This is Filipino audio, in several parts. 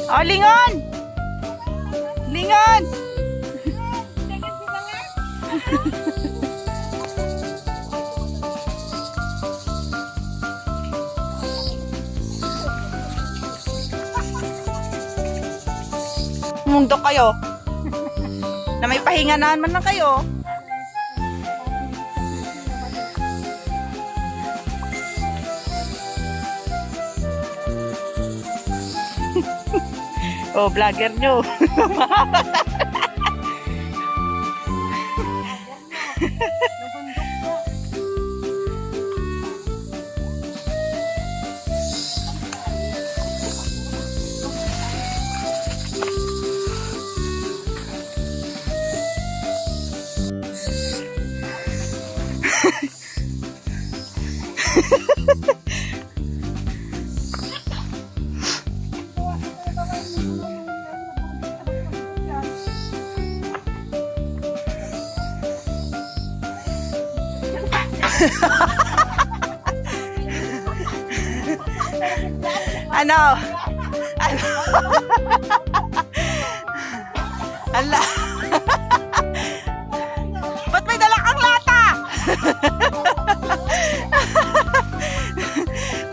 Oh, lingon! Lingon! Mundo kayo. Na may pahinga naman na kayo. Oh, vlogger nyo. Ano? Ano? Ala. Ba't may dala kang lata?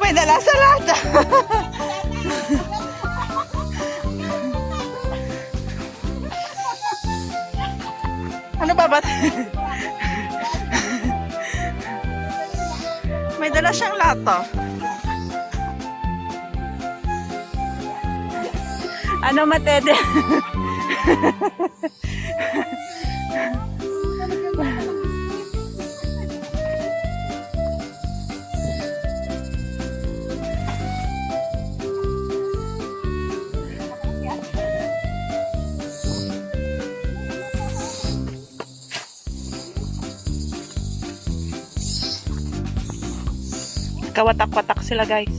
May dala sa lata. Ano ba ba? May dala siyang lata. Ano matede? Kawatak-watak sila, guys.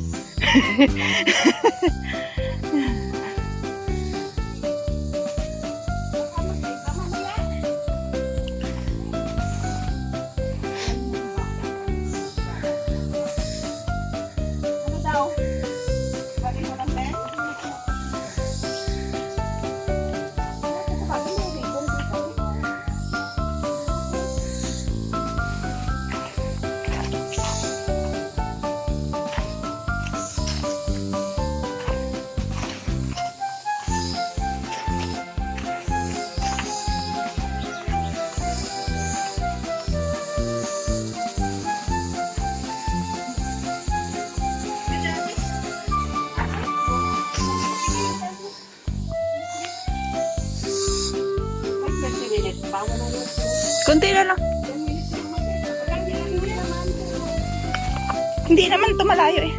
Kunti na lang. Hindi naman ito malayo eh.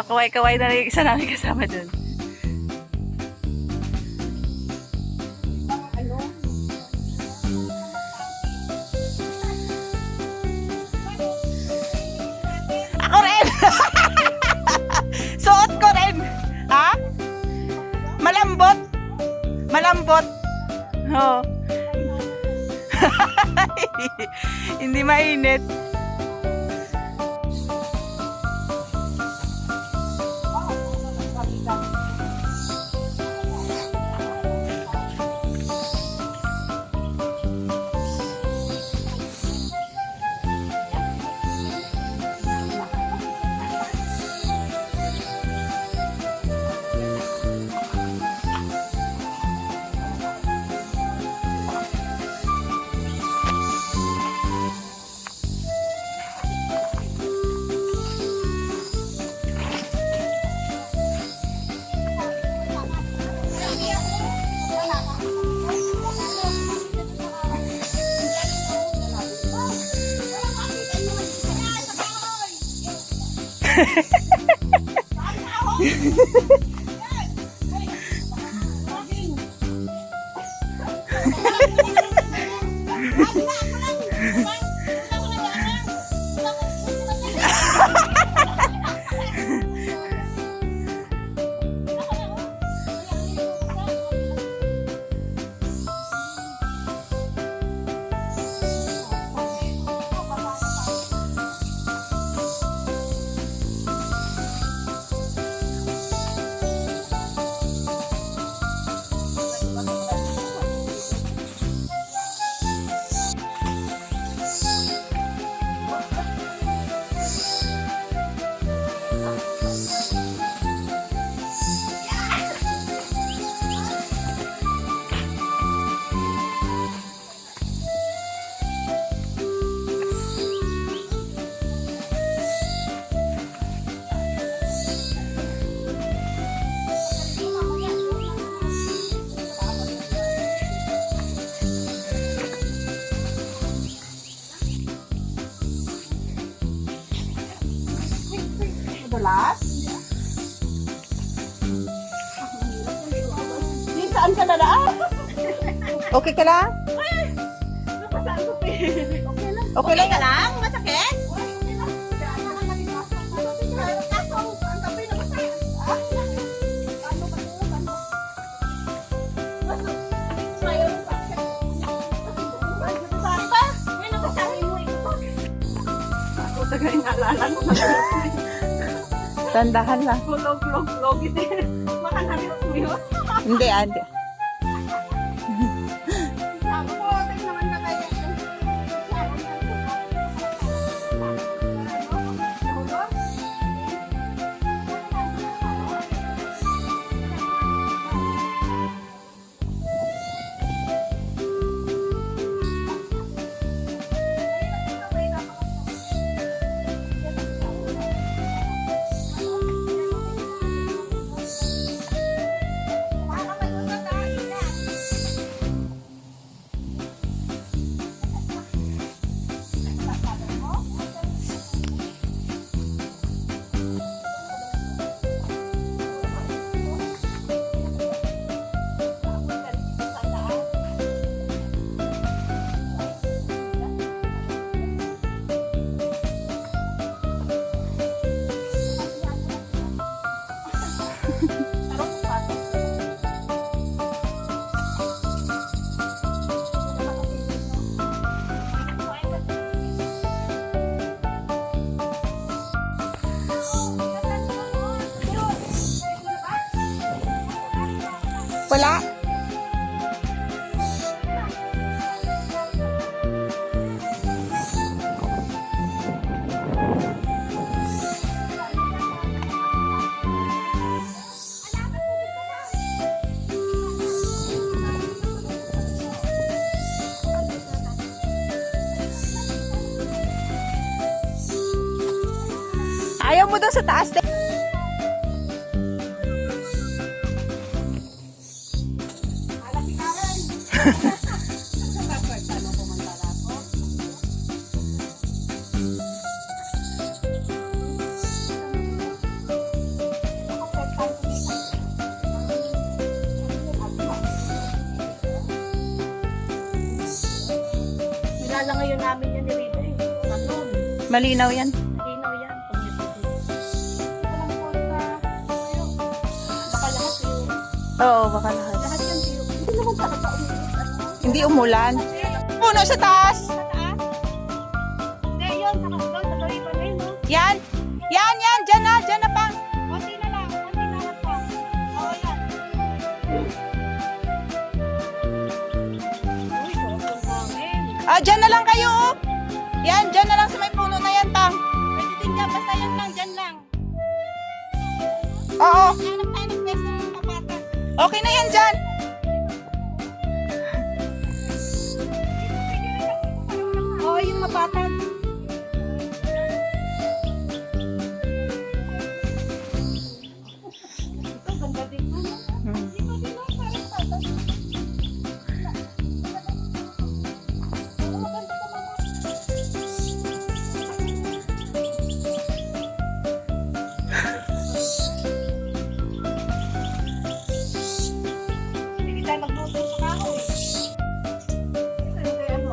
Pakaway-kaway na lang yung isa namin kasama dun. Ako rin! Suot ko rin! Ha? Malambot. Malambot. Oh. Hindi mainit. madulas. Di saan ka dadaan? Okay ka lang? Napasaan ko, Pe. Okay lang. Okay lang? lang? Masakit? Okay lang. Kaya na malipas ang kaso, ang tabi na masakit. Ano ba yun? Ano? Basta, sayo yung sakit. Saan ba? May nabasahin mo ito. Ako tagay naalala mo. Tandahan lang. Log. Baka namin mo yun. Hindi, hindi. Sabi ko, tingnan naman na kayo. Wala. Ayaw mo doon sa taas. Nilala ngayon namin yan ni Rita eh. Tatlong. Malinaw yan. Linaw yan. Baka lahat yun. Oo, baka lahat. Lahat yan yun. Hindi naman talaga umulit. Hindi umulan. Puno sa taas. Hindi yun. Doon sa tabi pa rin. No? Yan. Yan. Diyan na pang. Konti na lang. Konti na lang pa. Oo yan. Uy, sarap ng hangin. Ah, dyan na lang kayo. Oh. Yan, dyan na lang sa may puno na yan, pang. Pwede din dyan. Basta yan lang. Dyan lang. Oo. Hanap tayo ng pwesto ng kapatan. Okay na yan dyan. Oo, yung mapatan. Ito, ganda din. Hmm. Dito din lang, parang patan. Maganda naman. Hindi tayo magluto sa kahoy. Kasi ano,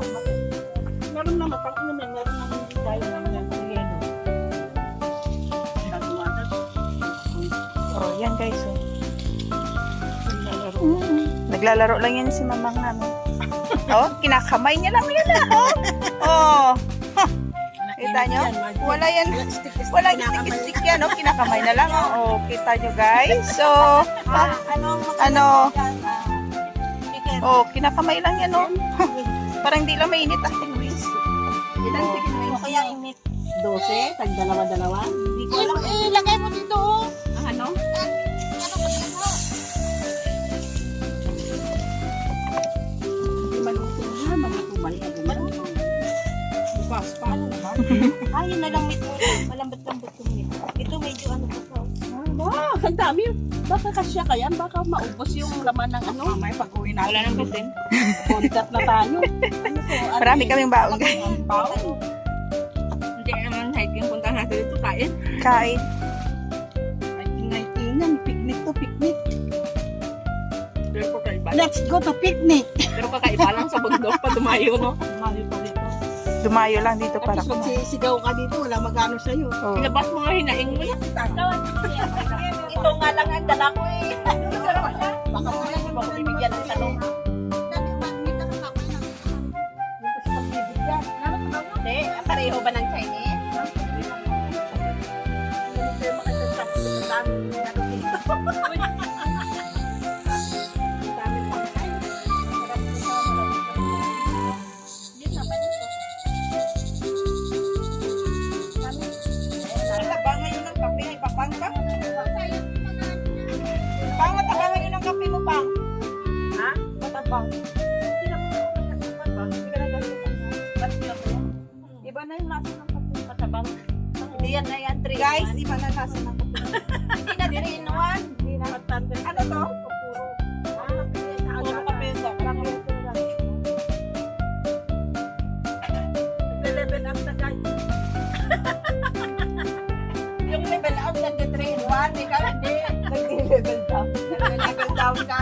meron na matang naman, meron na hindi tayo ng yelo. Nagluwanan. Oh, yan guys. Oh. Naglalaro lang yan si mamang namin. Oh, kinakamay niya lang yan. Oh. Kita nyo? Wala yan. Walang stick-stick yan. Oh. Kinakamay na lang. Oh, kita nyo guys. So, ano? Oh, kinakamay lang yan. Oh. Parang hindi lang mainit. Ating wings. Ilan chicken wings? O kaya init? 12? Tag dalawa-dalawa? Hindi ko alam. Ilagay mo dito. Ano? Hindi maluto na. Malutuman ka naman. Bukas pa. Ano naman? Ay, yun na lang meat mo. Malambot-lambot yung meat. Ito medyo ano pa pa. Wow, ang dami. Baka kasya kaya. Baka maubos yung laman ng ano. May pag-uwi natin. Wala nang bitin. Contact na tayo. Ano po? Marami kaming baon guys. Hindi naman hiking punta natin dito kain. Kain. ganyan. Picnic to picnic. Pero kakaiba. Let's go to picnic. Pero kakaiba lang sa bundok pa tumayo, no? Mali pa dito. Dumayo lang dito para Tapos kumain. magsisigaw ka dito, wala magano sa'yo. Oh. Ilabas mo nga hinaing mo yan. Ito nga lang ang dala ko eh. Baka mo lang ibang bibigyan ng talong. Hindi, pareho ba ng Chinese? Mataba ngayon ng kape ni Papang ka? Pang, mataba ngayon ng kape mo, Pang. Ha? Matabang. Hindi ka nagasukan mo. Ba't yun? Iba na yung lasa ng kape. Matabang. Hindi yan na yan, 3 Guys, iba na lasa ng kape. Hindi na 3 in 1. Hindi na. Ano to? Puro kape sa Level up na guys. Yung level up, nag-3 in 1. Ikaw hindi. Nag-level down. Nag-level down ka.